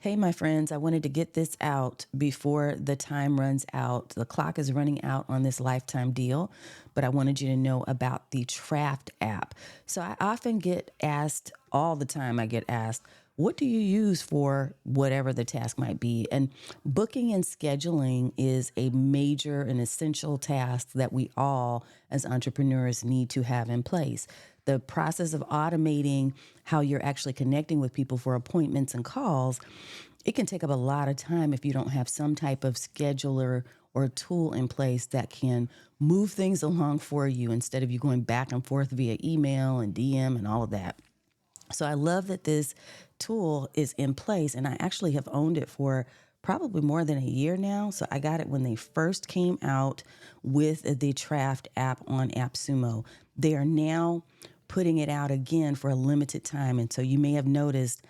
Hey, my friends, I wanted to get this out before the time runs out. The clock is running out on this lifetime deal, but I wanted you to know about the Trafft app. So I often get asked, all the time, I get asked, what do you use for whatever the task might be? And booking and scheduling is a major and essential task that we all, as entrepreneurs, need to have in place. The process of automating how you're actually connecting with people for appointments and calls, it can take up a lot of time if you don't have some type of scheduler or tool in place that can move things along for you instead of you going back and forth via email and DM and all of that. So I love that this tool is in place, and I actually have owned it for probably more than a year now. So I got it when they first came out with the Trafft app on Appsumo. They are now putting it out again for a limited time. And so you may have noticed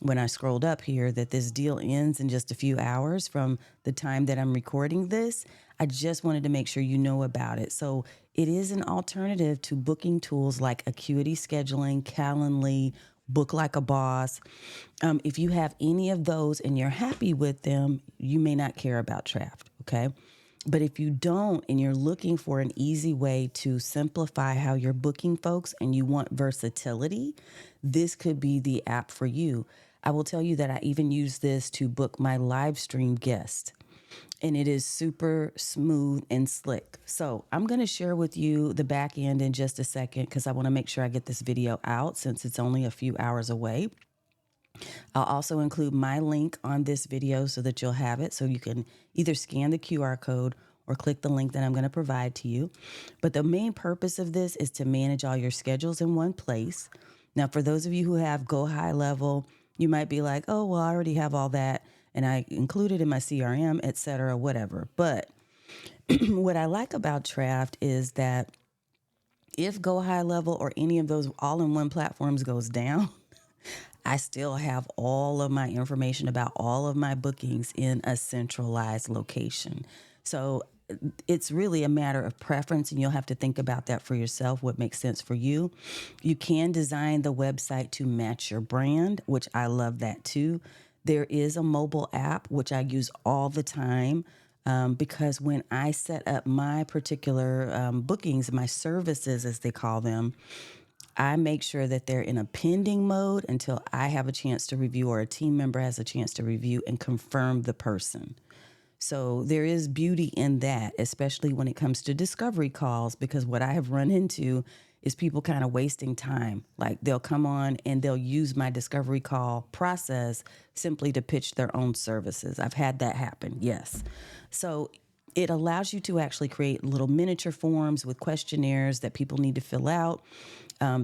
when I scrolled up here that this deal ends in just a few hours from the time that I'm recording this. I just wanted to make sure you know about it. So it is an alternative to booking tools like Acuity Scheduling, Calendly, Book Like a Boss. If you have any of those and you're happy with them, you may not care about Trafft, okay? But if you don't and you're looking for an easy way to simplify how you're booking folks and you want versatility, this could be the app for you. I will tell you that I even use this to book my live stream guests, and it is super smooth and slick. So I'm going to share with you the back end in just a second because I want to make sure I get this video out since it's only a few hours away. I'll also include my link on this video so that you'll have it so you can either scan the QR code or click the link that I'm going to provide to you. But the main purpose of this is to manage all your schedules in one place. Now, for those of you who have Go High Level, you might be like, oh, well, I already have all that and I include it in my CRM, et cetera, whatever. But what I like about Trafft is that if Go High Level or any of those all-in-one platforms goes down, I still have all of my information about all of my bookings in a centralized location. So it's really a matter of preference, and you'll have to think about that for yourself, what makes sense for you. You can design the website to match your brand, which I love that too. There is a mobile app, which I use all the time. Because when I set up my particular bookings, my services, as they call them, I make sure that they're in a pending mode until I have a chance to review or a team member has a chance to review and confirm the person. So there is beauty in that, especially when it comes to discovery calls, because what I have run into is people kind of wasting time. Like they'll come on and they'll use my discovery call process simply to pitch their own services. I've had that happen, yes. So it allows you to actually create little miniature forms with questionnaires that people need to fill out.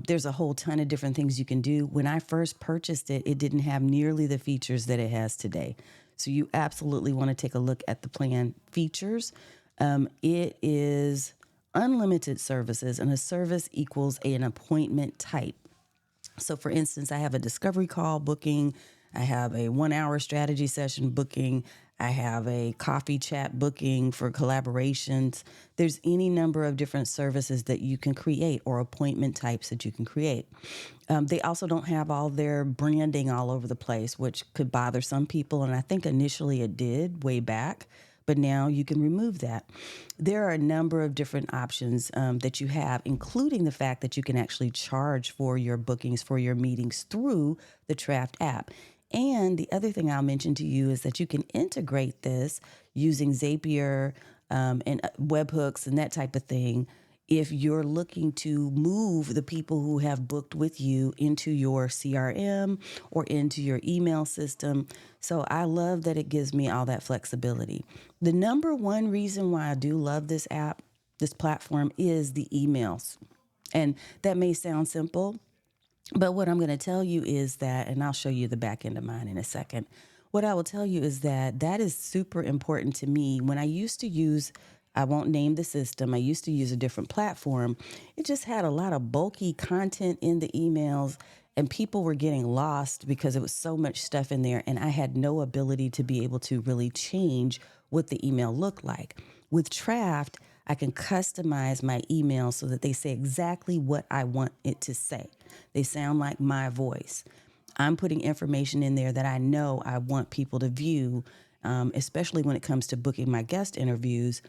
There's a whole ton of different things you can do. When I first purchased it, it didn't have nearly the features that it has today. So you absolutely want to take a look at the plan features. It is unlimited services, and a service equals an appointment type. So, for instance, I have a discovery call booking, I have a 1 hour strategy session booking, I have a coffee chat booking for collaborations. There's any number of different services that you can create or appointment types that you can create. They also don't have all their branding all over the place, which could bother some people. And I think initially it did way back, but now you can remove that. There are a number of different options that you have, including the fact that you can actually charge for your bookings, for your meetings through the Trafft app. And the other thing I'll mention to you is that you can integrate this using Zapier and webhooks and that type of thing if you're looking to move the people who have booked with you into your CRM or into your email system. So I love that it gives me all that flexibility. The number one reason why I do love this app, this platform, is the emails. And that may sound simple, but what I'm going to tell you is that, and I'll show you the back end of mine in a second. What I will tell you is that that is super important to me. When I used to use, I won't name the system, I used to use a different platform. It just had a lot of bulky content in the emails, and people were getting lost because it was so much stuff in there, and I had no ability to be able to really change what the email looked like. With Trafft, I can customize my emails so that they say exactly what I want it to say. They sound like my voice. I'm putting information in there that I know I want people to view, especially when it comes to booking my guest interviews,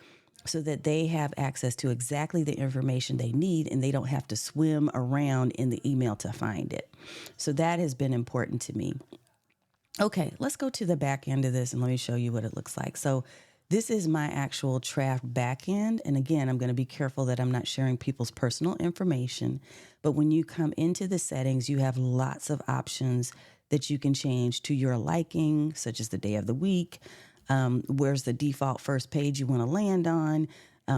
so that they have access to exactly the information they need and they don't have to swim around in the email to find it. So that has been important to me. Okay, let's go to the back end of this and let me show you what it looks like. So this is my actual Trafft back end. And again, I'm going to be careful that I'm not sharing people's personal information. But when you come into the settings, you have lots of options that you can change to your liking, such as the day of the week. Where's the default first page you want to land on?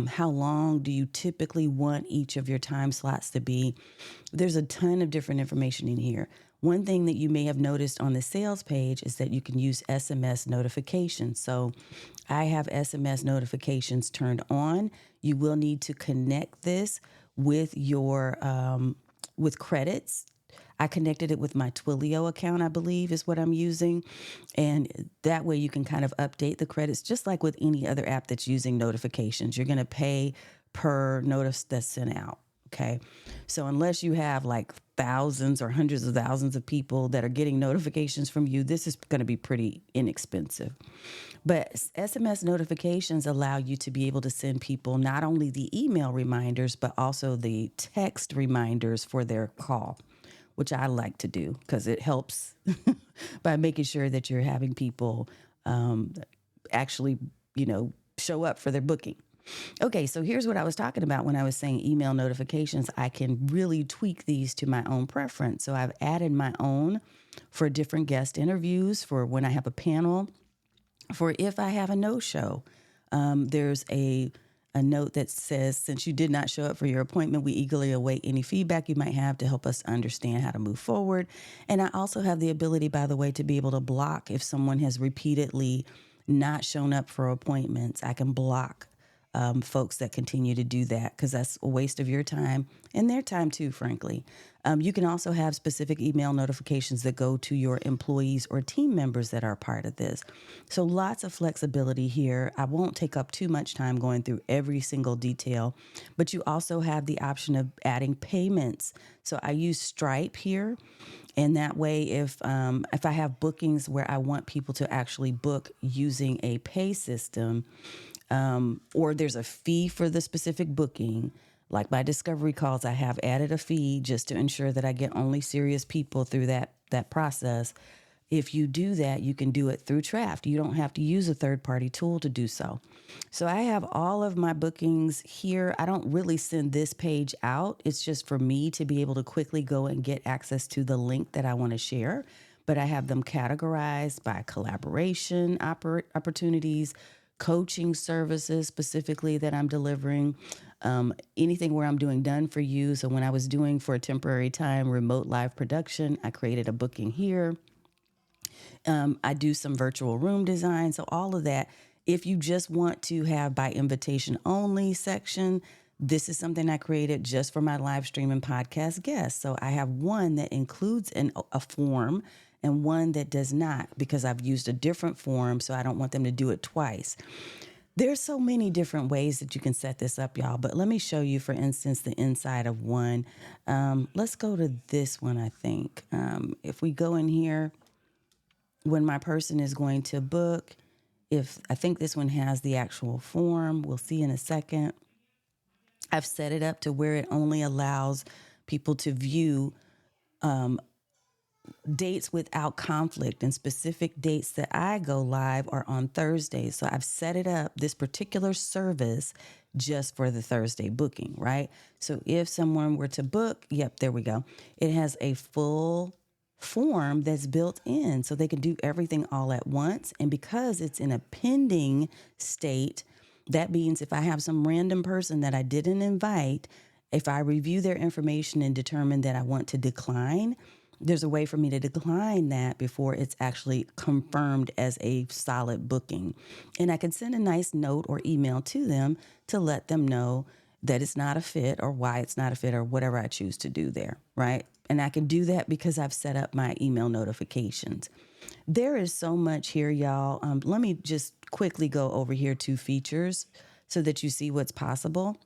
How long do you typically want each of your time slots to be? There's a ton of different information in here. One thing that you may have noticed on the sales page is that you can use SMS notifications. So I have SMS notifications turned on. You will need to connect this with your with credits. I connected it with my Twilio account, I believe is what I'm using. And that way you can kind of update the credits, just like with any other app that's using notifications. You're going to pay per notice that's sent out. Okay. So unless you have like thousands or hundreds of thousands of people that are getting notifications from you, this is going to be pretty inexpensive. But SMS notifications allow you to be able to send people not only the email reminders, but also the text reminders for their call, which I like to do because it helps by making sure that you're having people actually, show up for their booking. Okay, so here's what I was talking about when I was saying email notifications. I can really tweak these to my own preference. So I've added my own for different guest interviews, for when I have a panel, for if I have a no-show. There's a note that says, since you did not show up for your appointment, we eagerly await any feedback you might have to help us understand how to move forward. And I also have the ability, by the way, to be able to block if someone has repeatedly not shown up for appointments. I can block folks that continue to do that because that's a waste of your time and their time too, frankly. You can also have specific email notifications that go to your employees or team members that are part of this. So lots of flexibility here. I won't take up too much time going through every single detail, but you also have the option of adding payments. So I use Stripe here. And that way, if I have bookings where I want people to actually book using a pay system, or there's a fee for the specific booking, like my discovery calls, I have added a fee just to ensure that I get only serious people through that process. If you do that, you can do it through Trafft. You don't have to use a third-party tool to do so. So I have all of my bookings here. I don't really send this page out. It's just for me to be able to quickly go and get access to the link that I want to share. But I have them categorized by collaboration opportunities, coaching services specifically that I'm delivering, anything where I'm doing done for you. So when I was doing for a temporary time remote live production, I created a booking here. I do some virtual room design. So all of that, if you just want to have by invitation only section, this is something I created just for my live stream and podcast guests. So I have one that includes a form and one that does not, because I've used a different form, so I don't want them to do it twice. There's so many different ways that you can set this up, y'all. But let me show you, for instance, the inside of one. Let's go to this one, I think. If we go in here, when my person is going to book, if I think this one has the actual form, we'll see in a second. I've set it up to where it only allows people to view dates without conflict, and specific dates that I go live are on Thursdays. So I've set it up, this particular service, just for the Thursday booking, right? So if someone were to book, yep, there we go. It has a full form that's built in so they can do everything all at once. And because it's in a pending state, that means if I have some random person that I didn't invite, if I review their information and determine that I want to decline, there's a way for me to decline that before it's actually confirmed as a solid booking. And I can send a nice note or email to them to let them know that it's not a fit or why it's not a fit or whatever I choose to do there, right? And I can do that because I've set up my email notifications. There is so much here, y'all. Let me just quickly go over here to features so that you see what's possible.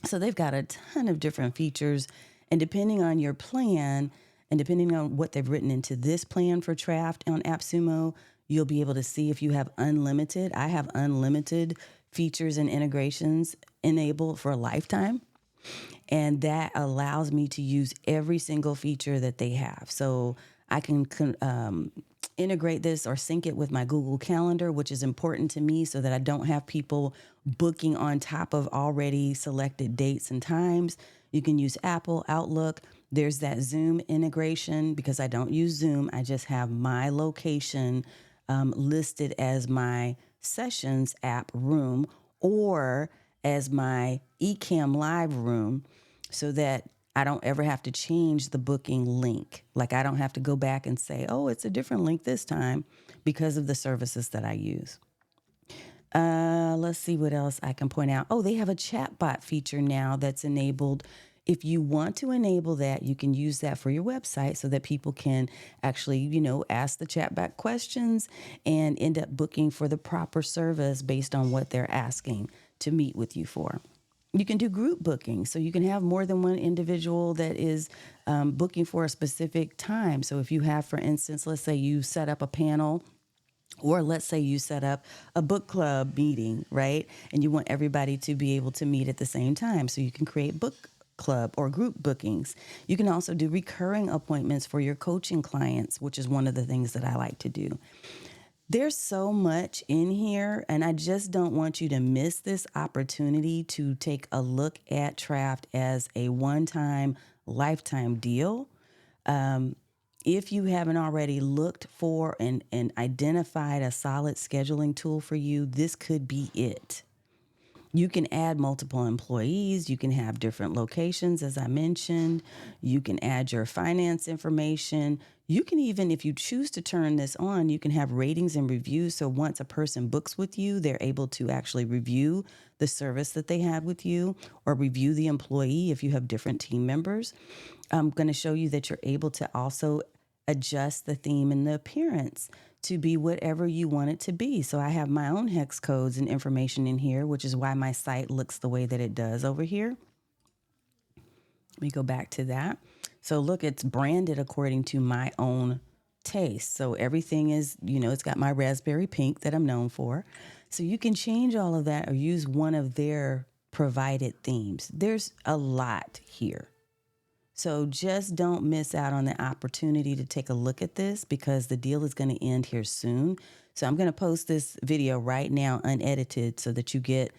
So they've got a ton of different features, and depending on your plan And depending on what they've written into this plan for Trafft on Appsumo, you'll be able to see if you have unlimited. I have unlimited features and integrations enabled for a lifetime. And that allows me to use every single feature that they have. So I can integrate this or sync it with my Google Calendar, which is important to me so that I don't have people booking on top of already selected dates and times. You can use Apple, Outlook. There's that Zoom integration because I don't use Zoom. I just have my location listed as my sessions app room or as my eCam live room so that I don't ever have to change the booking link. Like I don't have to go back and say, oh, it's a different link this time because of the services that I use. Let's see what else I can point out. Oh, they have a chatbot feature now that's enabled. If you want to enable that, you can use that for your website so that people can actually, ask the chatbot questions and end up booking for the proper service based on what they're asking to meet with you for. You can do group booking. So you can have more than one individual that is booking for a specific time. So if you have, for instance, let's say you set up a panel or let's say you set up a book club meeting, right? And you want everybody to be able to meet at the same time. So you can create book club or group bookings. You can also do recurring appointments for your coaching clients, which is one of the things that I like to do. There's so much in here, and I just don't want you to miss this opportunity to take a look at Trafft as a one-time, lifetime deal. If you haven't already looked for and identified a solid scheduling tool for you, this could be it. You can add multiple employees. You can have different locations, as I mentioned. You can add your finance information. You can even, if you choose to turn this on, you can have ratings and reviews. So once a person books with you, they're able to actually review the service that they had with you or review the employee if you have different team members. I'm going to show you that you're able to also adjust the theme and the appearance to be whatever you want it to be. So I have my own hex codes and information in here, which is why my site looks the way that it does over here. Let me go back to that. So look, it's branded according to my own taste. So everything is, it's got my raspberry pink that I'm known for. So you can change all of that or use one of their provided themes. There's a lot here. So just don't miss out on the opportunity to take a look at this because the deal is going to end here soon. So I'm going to post this video right now unedited so that you get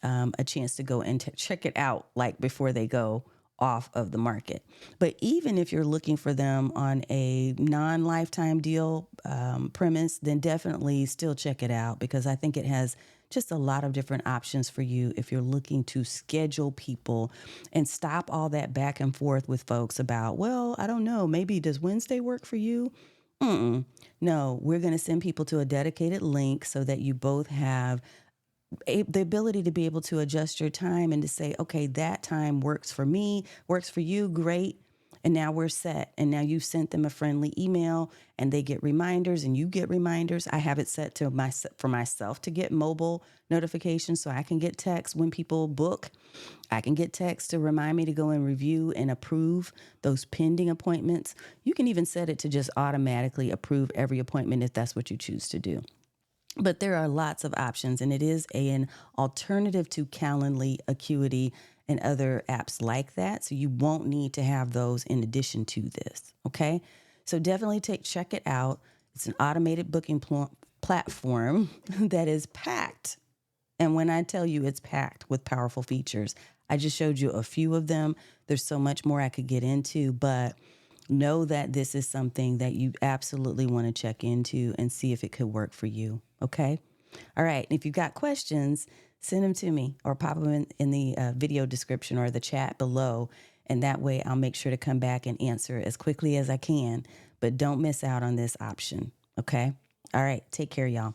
a chance to go and check it out like before they go off of the market. But even if you're looking for them on a non-lifetime deal premise, then definitely still check it out because I think it has just a lot of different options for you if you're looking to schedule people and stop all that back and forth with folks about, well, I don't know, maybe does Wednesday work for you? No, we're going to send people to a dedicated link so that you both have the ability to be able to adjust your time and to say, okay, that time works for me, works for you, great. And now we're set. And now you've sent them a friendly email and they get reminders and you get reminders. I have it set to for myself to get mobile notifications so I can get texts when people book. I can get texts to remind me to go and review and approve those pending appointments. You can even set it to just automatically approve every appointment if that's what you choose to do. But there are lots of options, and it is an alternative to Calendly, Acuity, and other apps like that. So you won't need to have those in addition to this, okay? So definitely check it out. It's an automated booking platform that is packed. And when I tell you it's packed with powerful features, I just showed you a few of them. There's so much more I could get into, but know that this is something that you absolutely want to check into and see if it could work for you. Okay. All right. If you've got questions, send them to me or pop them in the video description or the chat below. And that way I'll make sure to come back and answer as quickly as I can. But don't miss out on this option. Okay. All right. Take care, y'all.